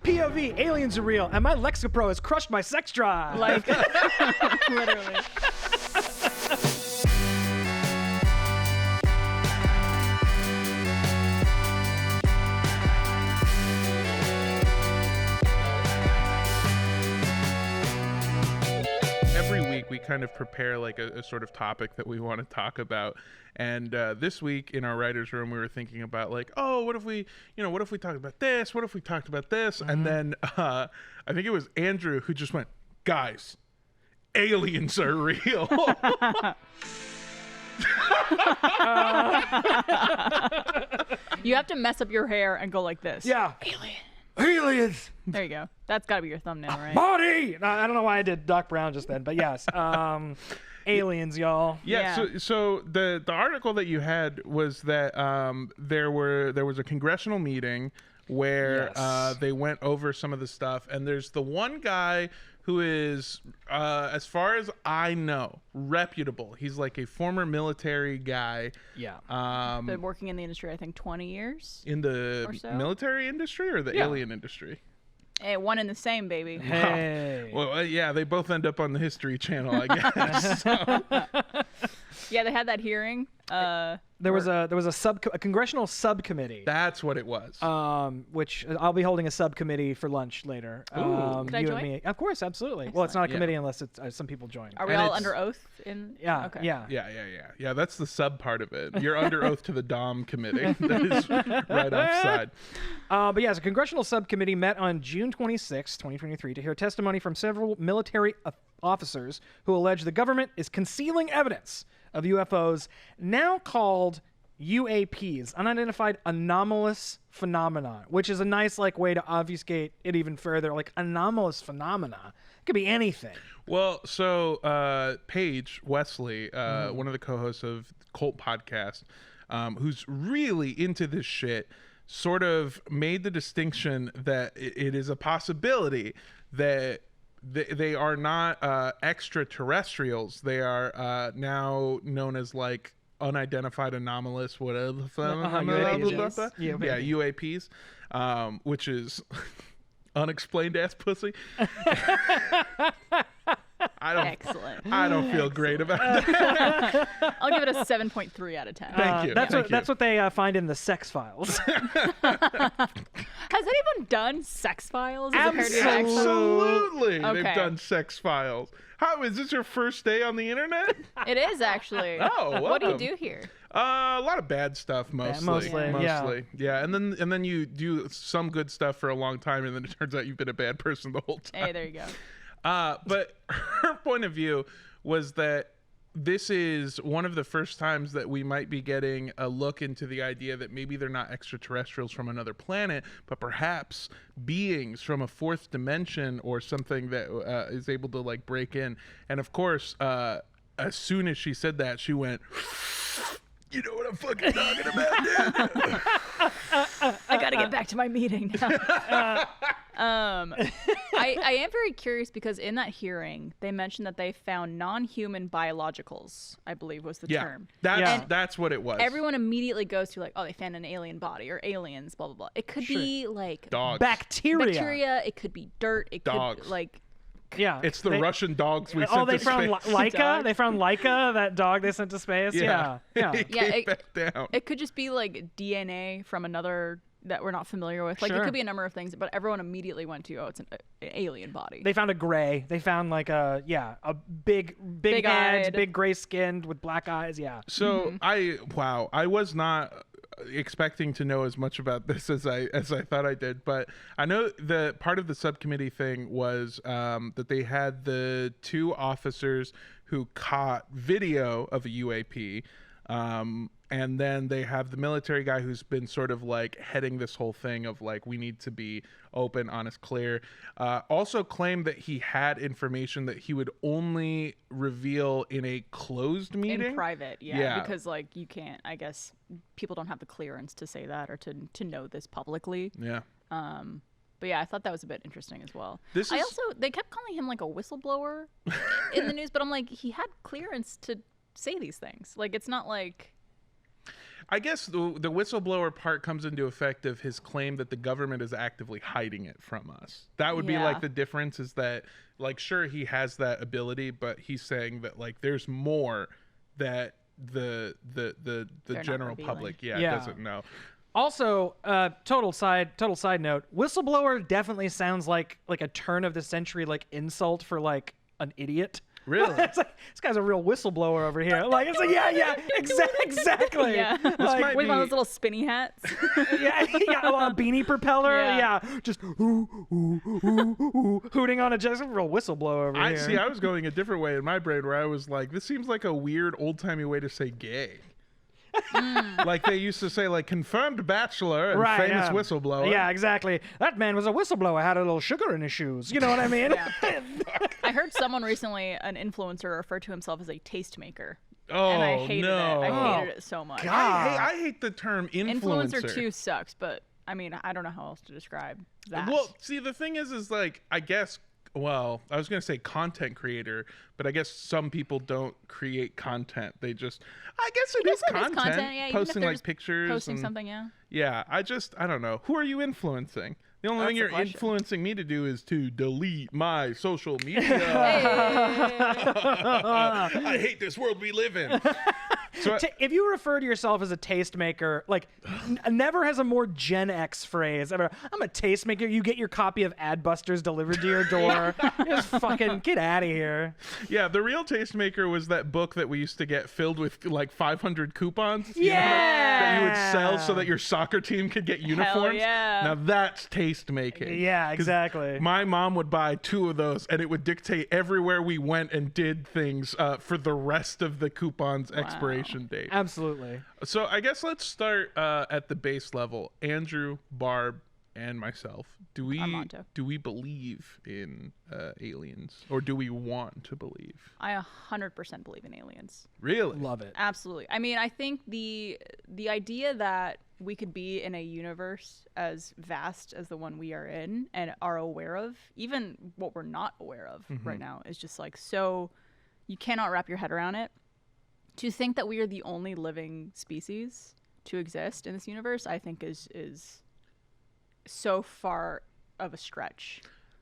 POV, aliens are real, and my Lexapro has crushed my sex drive. Like, literally. Every week we kind of prepare like a sort of topic that we want to talk about, and this week in our writers' room we were thinking about like, oh, what if we talked about this, what if we talked about this, and then I think it was Andrew who just went, guys, aliens are real. You have to mess up your hair and go like this. Yeah. Alien. Aliens. There you go. That's got to be your thumbnail, right? Body. I don't know why I did Doc Brown just then, but yes. Aliens, y'all. Yeah. So the article that you had was that there was a congressional meeting where they went over some of the stuff, and there's the one guy who is, as far as I know, reputable. He's like a former military guy. Yeah. Been working in the industry, I think, 20 years. In the military industry or the alien industry? Hey, one and the same, baby. Hey. Well, yeah, they both end up on the History Channel, I guess. Yeah, they had that hearing. There was a congressional subcommittee. That's what it was. Which I'll be holding a subcommittee for lunch later. Could I you join? And me. Of course, absolutely. Well, it's not a committee unless it's some people join. Are we all under oath? Yeah. Okay. Yeah. Yeah, that's the sub part of it. You're under oath to the Dom committee. That is right offside. But yeah, a congressional subcommittee met on June 26, 2023, to hear testimony from several military officers who allege the government is concealing evidence of UFOs, now called UAPs, unidentified anomalous phenomena, which is a nice way to obfuscate it even further. Like anomalous phenomena, it could be anything. Well, so Paige Wesley, one of the co-hosts of Cult Podcast, who's really into this shit, sort of made the distinction that it is a possibility that they are not extraterrestrials. They are now known as like unidentified anomalous whatever. UAPs. Yeah, UAPs, which is unexplained ass pussy. Excellent. I don't feel great about that. I'll give it a 7.3 out of 10. Thank you. That's what they find in the sex files. Has anyone done sex files? As a parody of X-Files? Absolutely. Okay. They've done sex files. How is this your first day on the internet? It is actually. Oh, what do you welcome. do here? A lot of bad stuff mostly. Yeah. And then you do some good stuff for a long time, and then it turns out you've been a bad person the whole time. Hey, there you go. But her point of view was that this is one of the first times that we might be getting a look into the idea that maybe they're not extraterrestrials from another planet, but perhaps beings from a fourth dimension or something that is able to like break in. And of course, as soon as she said that, she went, "You know what I'm fucking talking about, dude." I gotta get back to my meeting now. I am very curious because in that hearing, they mentioned that they found non-human biologicals, I believe was the term. That's what it was. Everyone immediately goes to like, oh, they found an alien body or aliens, blah, blah, blah. It could be like dogs. Bacteria. It could be dirt. It Dogs. could like... Yeah, it's the Russian dogs we sent they to found space. Laika. They found Laika, that dog they sent to space. Yeah. It came back down. It could just be like DNA from another that we're not familiar with. Like it could be a number of things, but everyone immediately went to, it's an alien body. They found a gray. They found like a big head, big gray skinned with black eyes. Yeah. So I was not expecting to know as much about this as I thought I did, but I know the part of the subcommittee thing was that they had the two officers who caught video of a UAP, and then they have the military guy who's been sort of like heading this whole thing of like, we need to be open, honest, clear. Also claimed that he had information that he would only reveal in a closed meeting. In private, yeah. Because like you can't, I guess people don't have the clearance to say that or to know this publicly. Yeah. But yeah, I thought that was a bit interesting as well. They kept calling him like a whistleblower in the news, but I'm like, he had clearance to say these things. Like, it's not like... I guess the whistleblower part comes into effect of his claim that the government is actively hiding it from us. That would be like the difference, is that like, sure, he has that ability, but he's saying that like there's more that the general public doesn't know. Also, total side note, whistleblower definitely sounds like a turn of the century like insult for like an idiot. Really? It's like, this guy's a real whistleblower over here. Like, it's like, exactly. Yeah. Like, with one of those little spinny hats. yeah, a beanie propeller. Yeah. Just hooting on just a real whistleblower over here. See, I was going a different way in my brain, where I was like, this seems like a weird old-timey way to say gay. Like they used to say, like, confirmed bachelor and famous whistleblower. Yeah, exactly. That man was a whistleblower, had a little sugar in his shoes. You know what I mean? I heard someone recently, an influencer, refer to himself as a tastemaker. Oh, and I hated it. I hated it so much. I hate the term influencer. Influencer too sucks, but I mean, I don't know how else to describe that. Well, see, the thing is like, I guess, well, I was going to say content creator, but I guess some people don't create content. They just, I guess it is content. Yeah, posting like pictures. Posting something, yeah. Yeah, I don't know. Who are you influencing? The only thing you're influencing me to do is to delete my social media. I hate this world we live in. So if you refer to yourself as a tastemaker, like never has a more Gen X phrase ever. I'm a tastemaker. You get your copy of Adbusters delivered to your door. Just fucking get out of here. Yeah, the real tastemaker was that book that we used to get filled with like 500 coupons. That you would sell so that your soccer team could get uniforms. Hell yeah. Now that's tastemaking. Yeah, exactly. My mom would buy 2 of those, and it would dictate everywhere we went and did things for the rest of the coupon's expiration date. Absolutely. So I guess let's start at the base level. Andrew, Barb, and myself. Armando. Do we believe in aliens, or do we want to believe? I 100% believe in aliens. Really? Love it. Absolutely. I mean, I think the idea that we could be in a universe as vast as the one we are in and are aware of, even what we're not aware of right now, is just like, so you cannot wrap your head around it. To think that we are the only living species to exist in this universe, I think is so far of a stretch.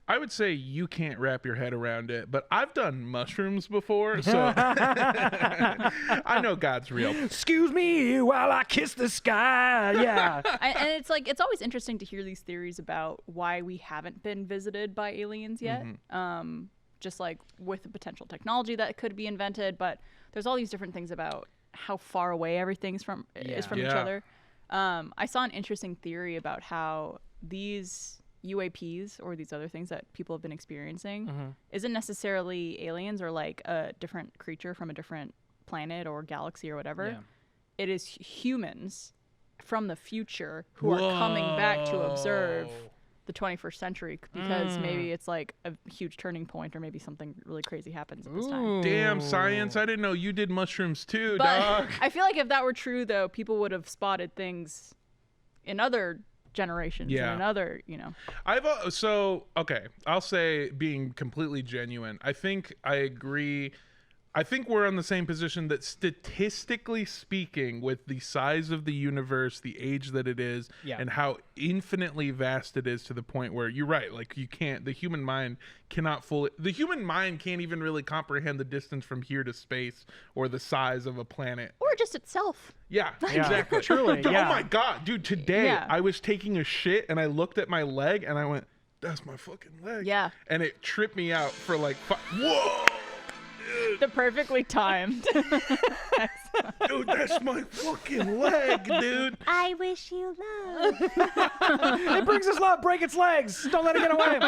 I would say you can't wrap your head around it, but I've done mushrooms before, so I know God's real. Excuse me while I kiss the sky. Yeah. And it's like, it's always interesting to hear these theories about why we haven't been visited by aliens yet. Just like with the potential technology that could be invented, but there's all these different things about how far away everything is from each other. I saw an interesting theory about how these UAPs or these other things that people have been experiencing isn't necessarily aliens or like a different creature from a different planet or galaxy or whatever. Yeah. It is humans from the future who are coming back to observe the 21st century, because maybe it's like a huge turning point, or maybe something really crazy happens at this time. Damn, science. I didn't know you did mushrooms too, but dog. I feel like if that were true, though, people would have spotted things in other generations and in other, I'll say, being completely genuine, I think I agree. I think we're on the same position that statistically speaking, with the size of the universe, the age that it is, and how infinitely vast it is, to the point where you're right, like the human mind can't even really comprehend the distance from here to space or the size of a planet. Or just itself. Yeah, exactly. Truly. Oh my God, dude, today I was taking a shit and I looked at my leg and I went, that's my fucking leg. Yeah. And it tripped me out for like, whoa! The perfectly timed. Dude, that's my fucking leg, dude. I wish you love. It brings us love. Break its legs. Don't let it get away.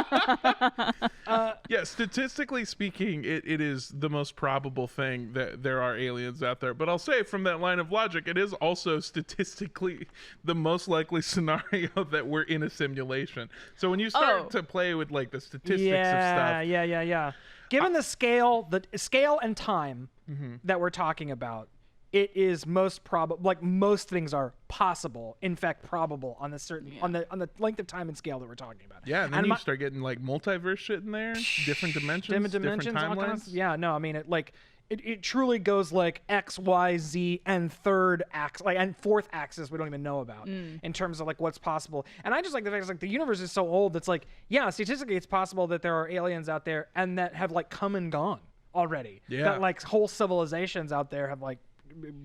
Yeah, statistically speaking, it is the most probable thing that there are aliens out there. But I'll say, from that line of logic, it is also statistically the most likely scenario that we're in a simulation. So when you start to play with like the statistics of stuff. Yeah. Given the scale and time that we're talking about, it is most probable. Like, most things are possible, in fact, probable on the on the length of time and scale that we're talking about. Yeah, and then you start getting like multiverse shit in there, different dimensions, different timelines. Yeah, no, I mean, it truly goes like X, Y, Z, and third axis, like, and fourth axis we don't even know about in terms of like what's possible. And I just like the fact like the universe is so old that's like, yeah, statistically it's possible that there are aliens out there and that have like come and gone already. Yeah. That like whole civilizations out there have like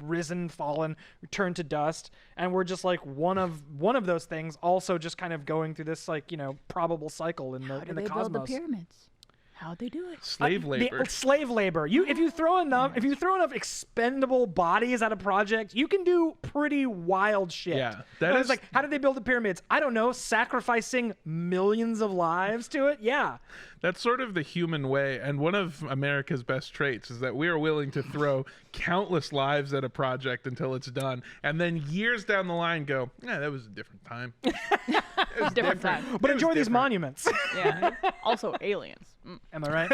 risen, fallen, returned to dust, and we're just like one of those things, also just kind of going through this like, you know, probable cycle in the How do they cosmos. build the pyramids? How'd they do it? Slave labor. Slave labor. If you throw enough expendable bodies at a project, you can do pretty wild shit. Yeah, And it's like, how did they build the pyramids? I don't know, sacrificing millions of lives to it. Yeah, That's sort of the human way, and one of America's best traits is that we are willing to throw countless lives at a project until it's done, and then years down the line go, yeah, that was a different time. It was Different time. but It was enjoy these different. monuments. Yeah. Also aliens. Am I right?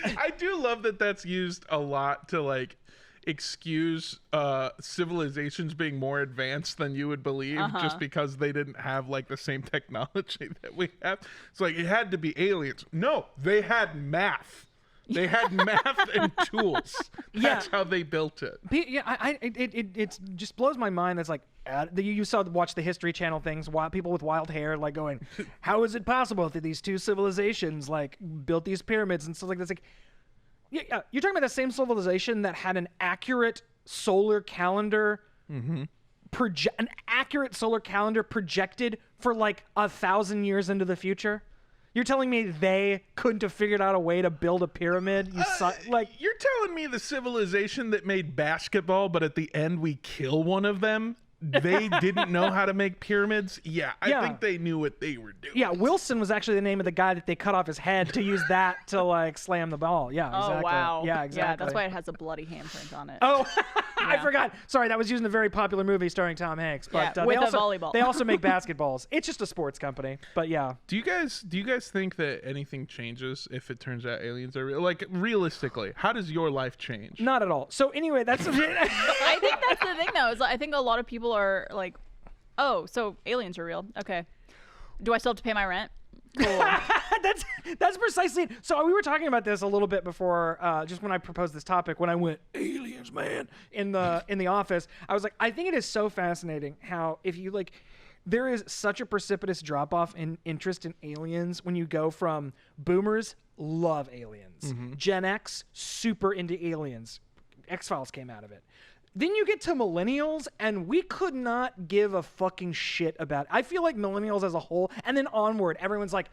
I do love that that's used a lot to like excuse civilizations being more advanced than you would believe just because they didn't have like the same technology that we have. It's like it had to be aliens. No, they had math. They had math and tools. That's how they built it. Yeah, it just blows my mind. That's like you watch the History Channel things. People with wild hair like going, "How is it possible that these two civilizations like built these pyramids and stuff like that?" It's like, yeah, you're talking about the same civilization that had an accurate solar calendar, an accurate solar calendar projected for like 1,000 years into the future. You're telling me they couldn't have figured out a way to build a pyramid? You're telling me the civilization that made basketball, but at the end we kill one of them, they didn't know how to make pyramids? Yeah, I think they knew what they were doing. Yeah, Wilson was actually the name of the guy that they cut off his head to use that to like slam the ball. Yeah, exactly. Oh, wow. Yeah, exactly. Yeah, that's why it has a bloody handprint on it. Oh, I Yeah. forgot. Sorry, that was used in a very popular movie starring Tom Hanks. But Yeah, they with a also, volleyball. They also make basketballs. It's just a sports company. But yeah. Do you guys think that anything changes if it turns out aliens are real? Like realistically, how does your life change? Not at all. So anyway, that's I think that's the thing, though. Is I think a lot of people are like, oh, so aliens are real. Okay. Do I still have to pay my rent? Cool. that's precisely it. So we were talking about this a little bit before, just when I proposed this topic. When I went aliens, man, in the office, I was like, I think it is so fascinating how if you like, there is such a precipitous drop off in interest in aliens when you go from boomers love aliens, Gen X super into aliens, X-Files came out of it. Then you get to millennials, and we could not give a fucking shit about it. I feel like millennials as a whole, and then onward, everyone's like,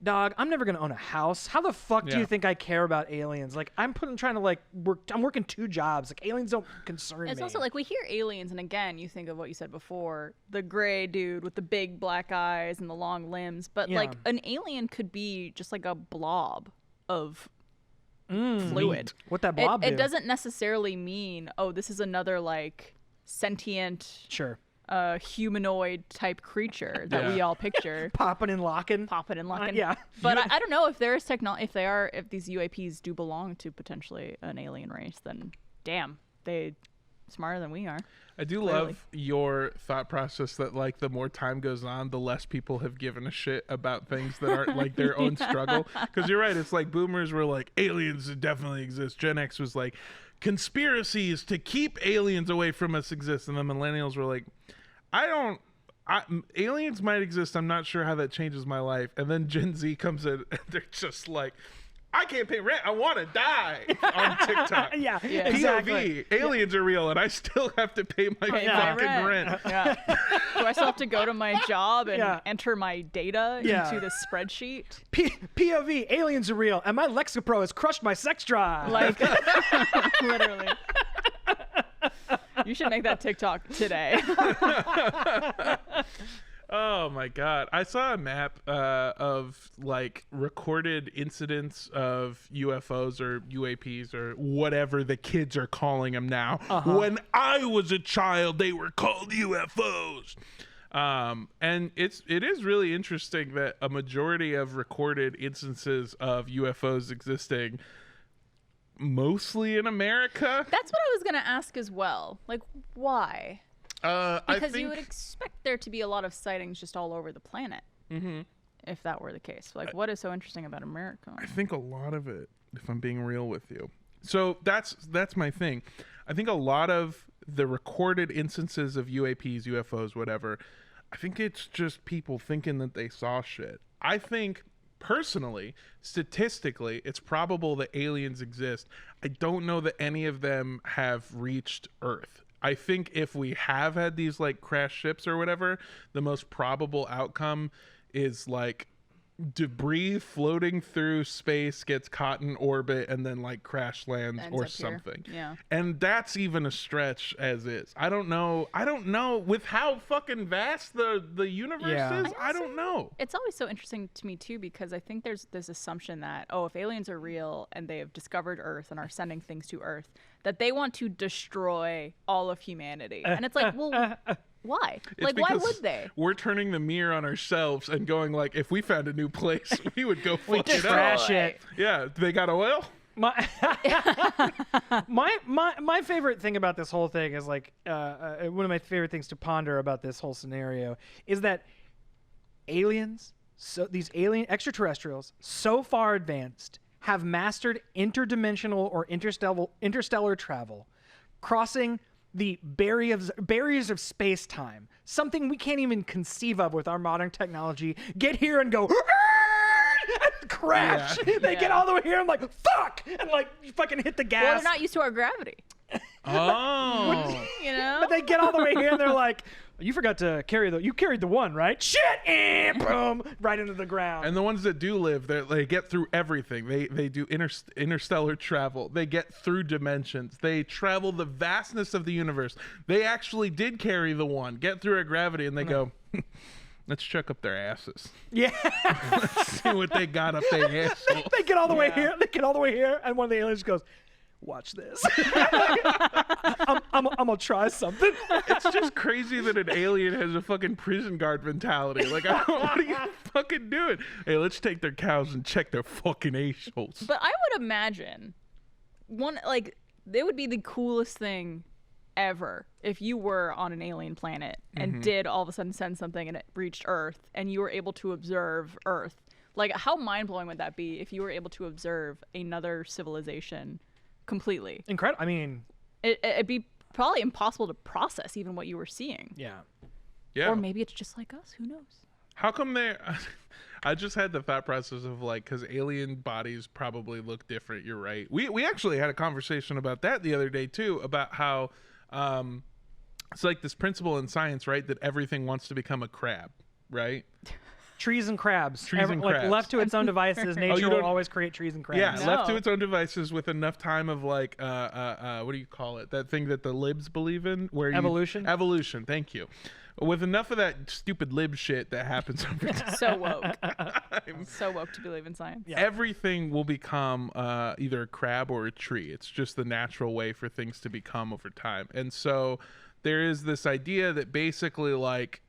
dog, I'm never going to own a house. How the fuck do you think I care about aliens? Like, I'm trying to, like, I'm working 2 jobs. Like, aliens don't concern me. It's also like we hear aliens, and again, you think of what you said before, the gray dude with the big black eyes and the long limbs. But, like, an alien could be just like a blob of fluid. What that blob do? It doesn't necessarily mean, oh, this is another like sentient Sure. humanoid type creature that we all picture Popping and locking. popping and locking. Yeah. But I don't know if there's if these UAPs do belong to potentially an alien race, then damn, they smarter than we are. I do Clearly. love your thought process that like the more time goes on, the less people have given a shit about things that aren't like their own struggle. Because you're right, it's like boomers were like aliens definitely exist. Gen X was like conspiracies to keep aliens away from us exist, and the millennials were like, aliens might exist. I'm not sure how that changes my life. And then Gen Z comes in, and they're just like, I can't pay rent. I want to die on TikTok. Yeah, Yeah. exactly. POV, aliens are real, and I still have to pay my fucking rent. Yeah. Do I still have to go to my job and Yeah. enter my data Yeah. into the spreadsheet? POV, aliens are real, and my Lexapro has crushed my sex drive. Like, literally. You should make that TikTok today. Oh my god. I saw a map of like recorded incidents of UFOs or UAPs or whatever the kids are calling them now. When I was a child, they were called UFOs. And it is really interesting that a majority of recorded instances of UFOs existing mostly in America. That's what I was going to ask as well. Like, why? I Because think you would expect there to be a lot of sightings just all over the planet. if that were the case? Like, what is so interesting about America? I think a lot of it, if I'm being real with you. So that's my thing. I think a lot of the recorded instances of UAPs, UFOs, whatever, I think it's just people thinking that they saw shit. I think, personally, statistically, it's probable that aliens exist. I don't know that any of them have reached Earth. I think if we have had these like crash ships or whatever, the most probable outcome is like debris floating through space gets caught in orbit and then like crash lands Ends or up here. something. Yeah. And that's even a stretch as is. I don't know with how fucking vast the universe Yeah. is. I don't know. It's always so interesting to me too, because I think there's this assumption that, oh, if aliens are real and they have discovered Earth and are sending things to Earth, that they want to destroy all of humanity. And it's like, well, why? It's Like, why because would they? We're turning the mirror on ourselves and going like, if we found a new place, we would go fuck it up. Trash it. Yeah, they got oil. My my favorite thing about this whole thing is like one of my favorite things to ponder about this whole scenario is that aliens, so these alien extraterrestrials, so far advanced, have mastered interdimensional or interstellar travel, crossing the barriers of space-time, something we can't even conceive of with our modern technology, get here and go and crash. Yeah. They get all the way here and like, fuck! And like, fucking hit the gas. Well, they're not used to our gravity. Oh. You know? But they get all the way here and they're like, you forgot to you carried the one, right? Shit! And boom! Right into the ground. And the ones that do live, they get through everything. They do interstellar travel. They get through dimensions. They travel the vastness of the universe. They actually did carry the one, get through a gravity, and they go, let's check up their asses. Yeah. Let's see what they got up their asshole. They get all the way here. They get all the way here, and one of the aliens goes, watch this. I'm gonna try something. It's just crazy that an alien has a fucking prison guard mentality. Like, what are you fucking doing? Hey, let's take their cows and check their fucking assholes. But I would imagine they would be the coolest thing ever if you were on an alien planet and did all of a sudden send something and it reached Earth and you were able to observe Earth. Like, how mind-blowing would that be if you were able to observe another civilization completely? Incredible. I mean, It'd be probably impossible to process even what you were seeing. yeah. Yeah. Or maybe it's just like us. Who knows? How come they? I just had the thought process of like, because alien bodies probably look different. You're right. We actually had a conversation about that the other day too, about how it's like this principle in science, right? That everything wants to become a crab, right? Trees and crabs. Trees and crabs. Like, left to its own devices, nature will always create trees and crabs. Yeah, No. left to its own devices with enough time of like, what do you call it? That thing that the libs believe in, where Evolution? Evolution. Thank you. With enough of that stupid lib shit that happens over time, So woke. So woke to believe in science. Yeah. everything will become either a crab or a tree. It's just the natural way for things to become over time. And so there is this idea that basically like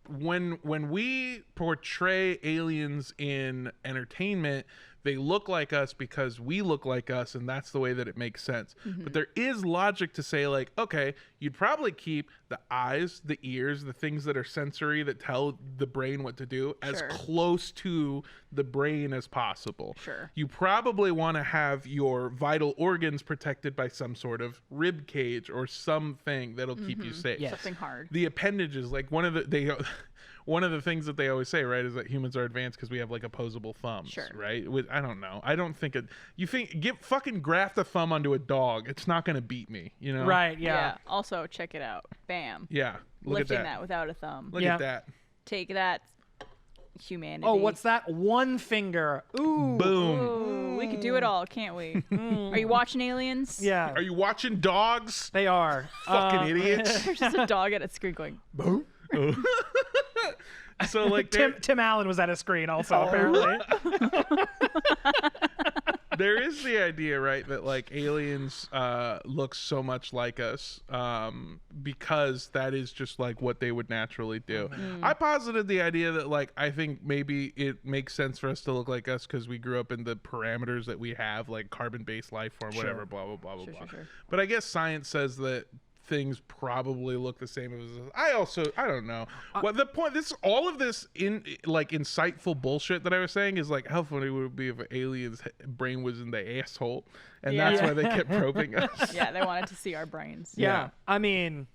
when we portray aliens in entertainment, they look like us because we look like us, and that's the way that it makes sense. But there is logic to say like, okay, you'd probably keep the eyes, the ears, the things that are sensory that tell the brain what to do as Sure. close to the brain as possible. Sure. You probably want to have your vital organs protected by some sort of rib cage or something that'll keep you safe. Yes. Something hard. The appendages, like one of the things that they always say, right, is that humans are advanced because we have like opposable thumbs, Sure. right? I don't know. I don't think fucking graft a thumb onto a dog. It's not gonna beat me, you know? Right, yeah. Also, check it out. Bam. Yeah. Look Lifting at that without a thumb. Look Yeah. at that. Take that, humanity. Oh, what's that? One finger. Ooh. Boom. Ooh, we could do it all, can't we? Are you watching Aliens? Yeah. Are you watching dogs? They are. Fucking idiots. There's just a dog at a screen going, Boom. So like Tim Allen was at a screen also, apparently. there is the idea, right, that like aliens look so much like us because that is just like what they would naturally do. I posited the idea that like I think maybe it makes sense for us to look like us because we grew up in the parameters that we have, like carbon-based life form, whatever, blah blah blah blah blah. Sure. But I guess science says that things probably look the same as I don't know. What the point, all of this insightful bullshit that I was saying is like, how funny would it be if an alien's brain was in the asshole, and that's why they kept probing us. Yeah, they wanted to see our brains. Yeah. I mean,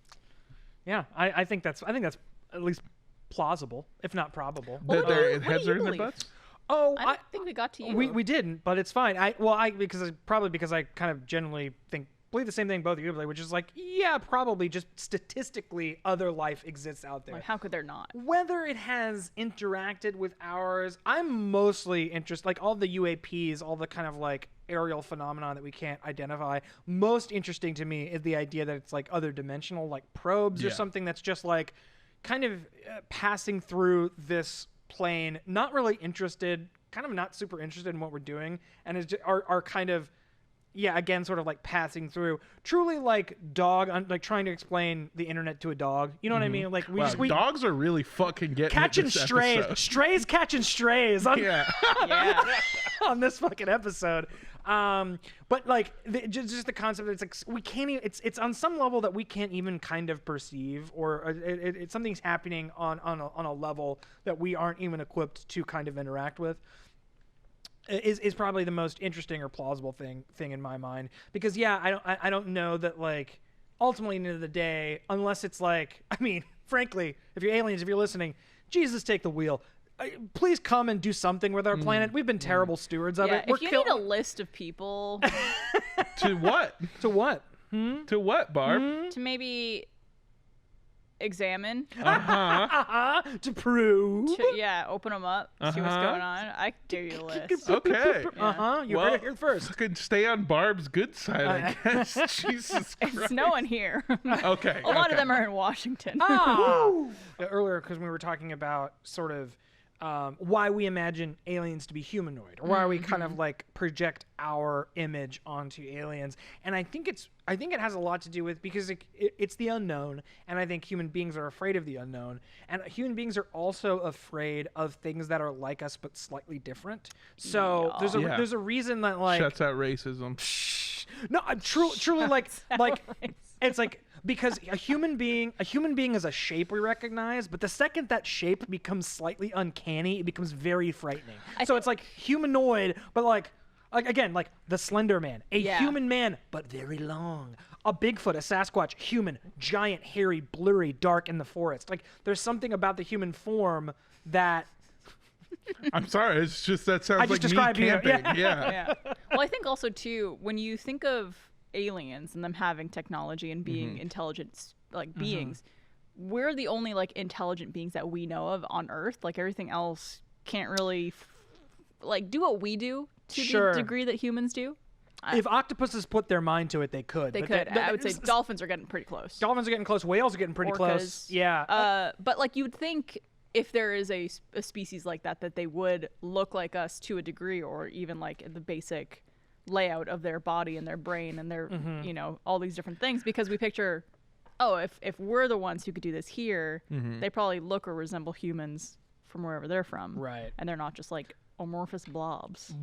I think that's at least plausible, if not probable. That their heads are in their believe? butts. Oh, I don't think we got to you. we didn't, but it's fine. Because I kind of generally believe the same thing both of you believe, which is like, yeah, probably just statistically other life exists out there. Like, how could there not? Whether it has interacted with ours, I'm mostly interested, like all the UAPs, all the kind of like aerial phenomenon that we can't identify. Most interesting to me is the idea that it's like other dimensional, like probes or something that's just like kind of passing through this plane, not really interested, kind of not super interested in what we're doing, and is just, are kind of, again, sort of like passing through. Truly like like trying to explain the internet to a dog. You know what I mean? Like dogs are really fucking getting catching this strays. episode. Strays catching strays on, Yeah. on this fucking episode. But like just the concept that it's like we can't even, it's on some level that we can't even kind of perceive, or it's something's happening on a level that we aren't even equipped to kind of interact with. Is probably the most interesting or plausible thing in my mind, because I don't know that, like, ultimately at the end of the day, unless it's like, I mean, frankly, if you're aliens, if you're listening, Jesus, take the wheel. Please come and do something with our planet. We've been terrible stewards of it. If you need a list of people To what? To what? To what, Barb? to maybe examine, To prove. open them up, see what's going on. I give you a list. Okay. You heard it here first. Fucking stay on Barb's good side, I guess. Jesus Christ. It's no one here. Okay. A lot of them are in Washington. Earlier, because we were talking about sort of why we imagine aliens to be humanoid, or why we kind of like project our image onto aliens, and I think it has a lot to do with, because it's the unknown, and I think human beings are afraid of the unknown, and human beings are also afraid of things that are like us but slightly different. So there's a reason that, like, shuts out racism. No, I'm truly like it's like, because a human being is a shape we recognize, but the second that shape becomes slightly uncanny, it becomes very frightening. So it's like humanoid, but like again, like the Slender Man, a human man, but very long. A Bigfoot, a Sasquatch, human, giant, hairy, blurry, dark in the forest. Like, there's something about the human form that. I'm sorry, it's just that sounds I just like me described you, camping. Yeah. Well, I think also too, when you think of aliens and them having technology and being intelligent, like, beings, we're the only like intelligent beings that we know of on Earth. Like, everything else can't really like do what we do to the degree that humans do. If octopuses put their mind to it, they could. They could. I would say dolphins are getting pretty close. Dolphins are getting close. Whales are getting pretty close. Yeah. But like, you would think if there is a species like that they would look like us to a degree, or even like the basic layout of their body and their brain and their you know, all these different things, because we picture, if we're the ones who could do this here, they probably look or resemble humans from wherever they're from, right? And they're not just like amorphous blobs.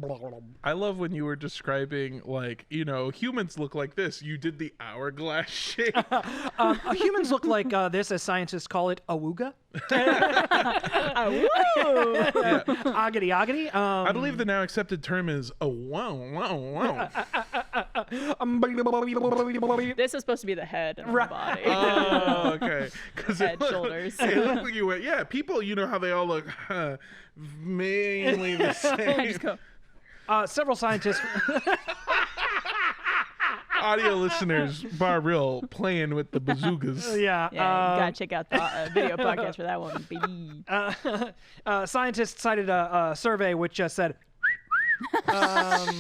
I love when you were describing, like, you know, humans look like this. You did the hourglass shape. Humans look like this, as scientists call it, awooga. Oggity oggity. I believe the now accepted term is a wow. This is supposed to be the head and the body. Oh, okay. Head, shoulders. It looked like you went, yeah, people, you know how they all look mainly the same. I just go, Several scientists. Audio listeners, Bar Real playing with the bazookas. Yeah. you gotta check out the video podcast for that one, baby. Scientists cited a survey which said.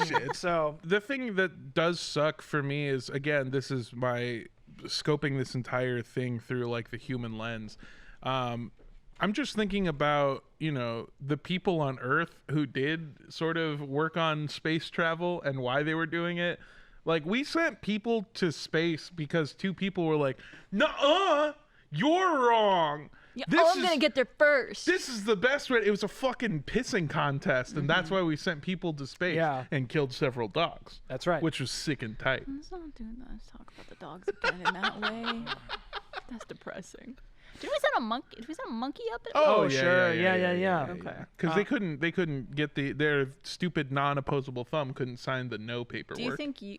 Shit. So the thing that does suck for me is, again, this is my scoping this entire thing through like the human lens. I'm just thinking about, you know, the people on Earth who did sort of work on space travel and why they were doing it. Like, we sent people to space because two people were like, "Nuh-uh, you're wrong." Yeah, This I'm is- gonna get there first. This is the best way. It was a fucking pissing contest, and that's why we sent people to space Yeah. and killed several dogs. That's right. Which was sick and tight. Let's not do that. Let's talk about the dogs again in that way. That's depressing. Did we send a monkey? Did we send a monkey up? Oh, sure. Yeah. Okay. Because they couldn't get their stupid non-opposable thumb couldn't sign the no paperwork. Do you think you?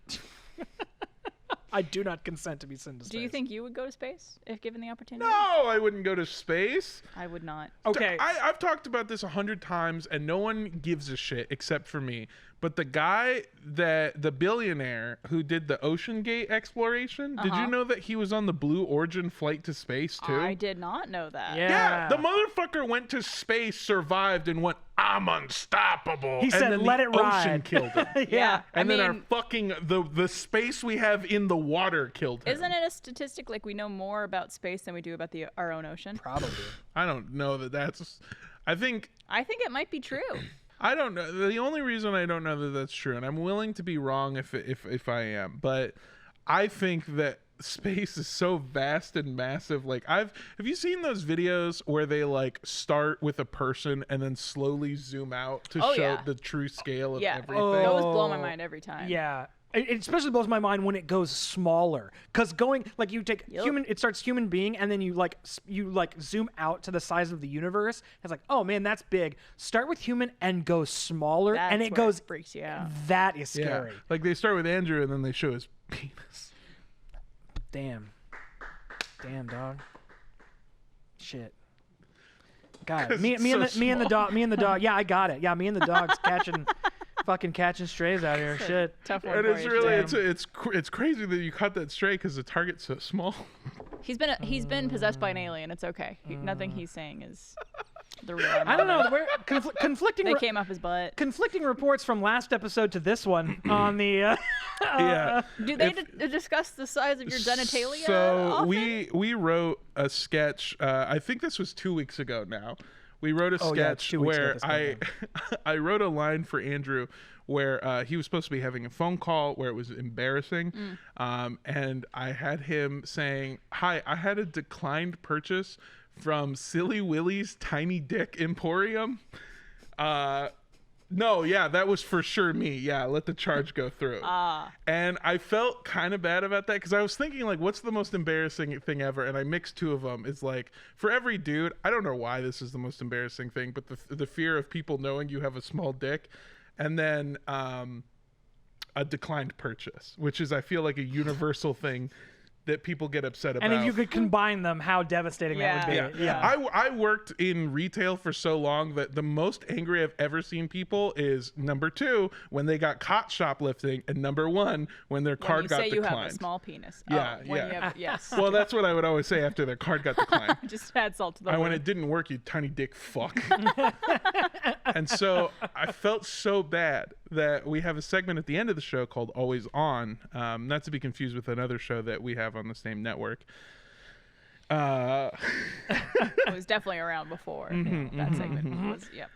I do not consent to be sent to space. Do you think you would go to space if given the opportunity? No, I wouldn't go to space. I would not. Okay. I've talked about this 100 times, and no one gives a shit except for me. But the guy the billionaire who did the Ocean Gate exploration, did you know that he was on the Blue Origin flight to space too? I did not know that. Yeah, the motherfucker went to space, survived, and went, "I'm unstoppable." He and said, then "Let the it ride." Ocean killed him. Yeah. And I then mean, our fucking the space we have in the water killed him. isn't it a statistic like we know more about space than we do about our own ocean? Probably. I don't know that's. I think it might be true. I don't know. The only reason I don't know that that's true, and I'm willing to be wrong if I am, but I think that space is so vast and massive. Like have you seen those videos where they like start with a person and then slowly zoom out to show the true scale of everything? Those blow my mind every time. Yeah. It especially blows my mind when it goes smaller, because going like you take human, it starts human being, and then you zoom out to the size of the universe. It's like, oh man, that's big. Start with human and go smaller, That's and it where goes. freaks you out. That is scary. Yeah. Like they start with Andrew and then they show his penis. Damn, dog. Shit. God, me and the dog. Yeah, I got it. Yeah, me and the dog's catching strays out here. Shit. Tough one. And for it's you. really Damn. it's crazy that you caught that stray because the target's so small. He's been possessed by an alien. It's okay. Nothing he's saying is the real. I don't know. Where conflicting. They came up his butt. Conflicting reports from last episode to this one on the. Yeah. Do they discuss the size of your genitalia? So often? we wrote a sketch. I think this was 2 weeks ago now. We wrote a sketch 2 weeks ago where this time, I wrote a line for Andrew where he was supposed to be having a phone call where it was embarrassing. And I had him saying, "Hi, I had a declined purchase from Silly Willy's Tiny Dick Emporium." No, yeah, that was for sure me. Yeah, let the charge go through. And I felt kind of bad about that because I was thinking, like, what's the most embarrassing thing ever? And I mixed two of them. It's like, for every dude, I don't know why this is the most embarrassing thing, but the fear of people knowing you have a small dick. And then a declined purchase, which is, I feel like, a universal thing that people get upset about. And if you could combine them, how devastating that would be. Yeah. I worked in retail for so long that the most angry I've ever seen people is number 2 when they got caught shoplifting, and number 1 when their card got declined. You have a small penis. Yeah, when you have, yes. Well, that's what I would always say after their card got declined. Just add salt to the When wound. it didn't work, you tiny dick fuck. And so I felt so bad that we have a segment at the end of the show called Always On, not to be confused with another show that we have on the same network. It was definitely around before that segment. Was, yep.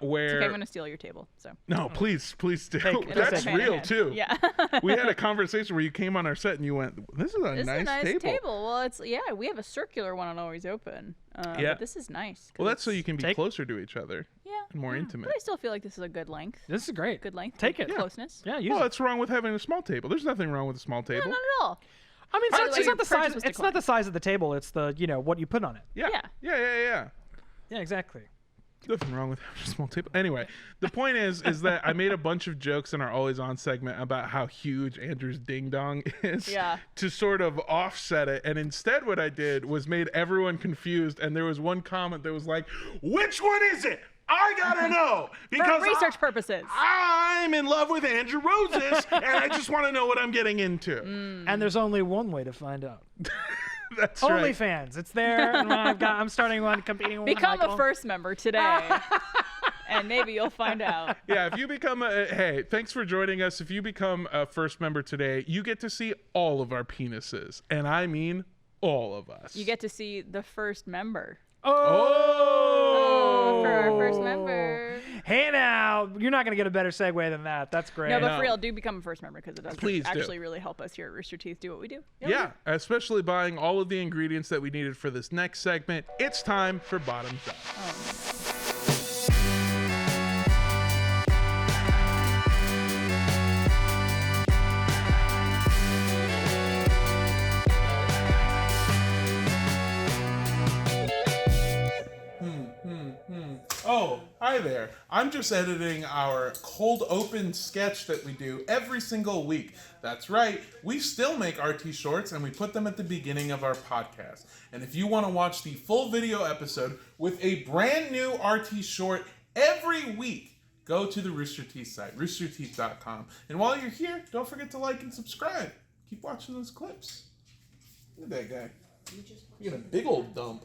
Where It's okay, I'm going to steal your table. So no, please do. Take- That's take it. real too. Yeah. We had a conversation where you came on our set and you went, "This is a This nice is a nice table." table. Well, it's we have a circular one on Always Open. Yeah. But this is nice. 'Cause Well, that's so you it's- can be Take- closer to each other and more intimate. But I still feel like this is a good length. This is great. Good length. Take good it. Closeness. Yeah, use Well, it. what's wrong with having a small table? There's nothing wrong with a small No, table. not at all. I mean, By the it's way, not the your purchase size. was It's not the declined. size of the table. It's the what you put on it. Yeah. Yeah. Yeah, exactly. Nothing wrong with having a small table. Anyway, the point is that I made a bunch of jokes in our Always On segment about how huge Andrew's ding dong is to sort of offset it. And instead what I did was made everyone confused. And there was one comment that was like, "Which one is it? I gotta know." Because For research purposes. I'm in love with Andrew Roses and I just want to know what I'm getting into. And there's only one way to find out. That's right. OnlyFans. It's there. And I'm starting one, competing with Become Michael. a first member today. And maybe you'll find out. Yeah, if you become hey, thanks for joining us. If you become a first member today, you get to see all of our penises. And I mean all of us. You get to see the first member. Oh! For our first member. Hey now, you're not going to get a better segue than that. That's great. No, but for real, do become a first member because it does Please do. actually really help us here at Rooster Teeth do what we do. Yeah, especially buying all of the ingredients that we needed for this next segment. It's time for Bottoms Up. Oh, hi there. I'm just editing our cold open sketch that we do every single week. That's right. We still make RT shorts and we put them at the beginning of our podcast. And if you want to watch the full video episode with a brand new RT short every week, go to the Rooster Teeth site, roosterteeth.com. And while you're here, don't forget to like and subscribe. Keep watching those clips. Look at that guy. You get a big old dump.